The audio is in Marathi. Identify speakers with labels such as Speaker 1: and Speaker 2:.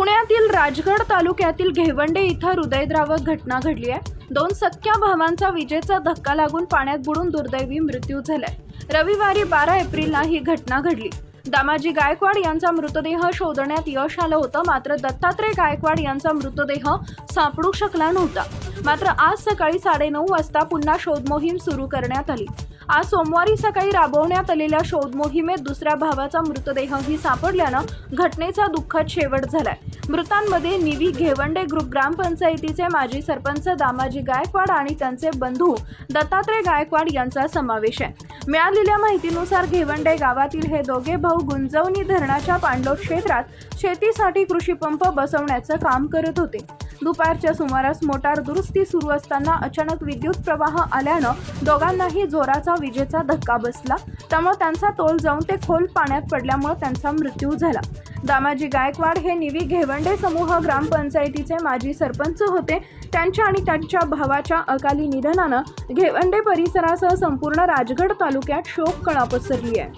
Speaker 1: पुण्यातील राजगड तालुक्यातील घेवंडे इथं हृदयद्रावक घटना घडली आहे। दोन सख्ख्या भावांचा विजेचा धक्का लागून पाण्यात बुडून दुर्दैवी मृत्यू झालाय। रविवारी 12 एप्रिलला ही घटना घडली। दामाजी गायकवाड यांचा मृतदेह शोधण्यात यश आलं होतं, मात्र दत्तात्रय गायकवाड यांचा मृतदेह सापडू शकला नव्हता। मात्र आज सकाळी 9:30 वाजता पुन्हा शोध मोहीम सुरू करण्यात आली। आज सोमवारी सकाळी राबवण्यात आलेल्या शोध मोहिमेत दुसऱ्या भावाचा मृतदेहही सापडल्यानं घटनेचा दुःखद शेवट झालाय। मृतांमध्ये निवी घेवंडे ग्रुप ग्रामपंचायतीचे माजी सरपंच दामाजी गायकवाड आणि त्यांचे बंधू दत्तात्रय गायकवाड यांचा समावेश आहे। मिळालेल्या माहितीनुसार घेवंडे गावातील हे दोघे भाऊ गुंजवणी धरणाच्या पाणलोट क्षेत्रात शेतीसाठी कृषी पंप बसवण्याचं काम करत होते। दुपारच्या सुमारास मोटार दुरुस्ती सुरू असताना अचानक विद्युत प्रवाह आल्यानं दोघांनाही जोराचा विजेचा धक्का बसला, त्यामुळे त्यांचा तोल जाऊन ते खोल पाण्यात पडल्यामुळे त्यांचा मृत्यू झाला। दामाजी गायकवाड हे निवी घेवंडे समूह ग्रामपंचायतीचे माजी सरपंच होते। त्यांच्या आणि त्यांच्या भावाच्या अकाली निधनानं घेवंडे परिसरासह संपूर्ण राजगड तालुक्यात शोककळा पसरली आहे।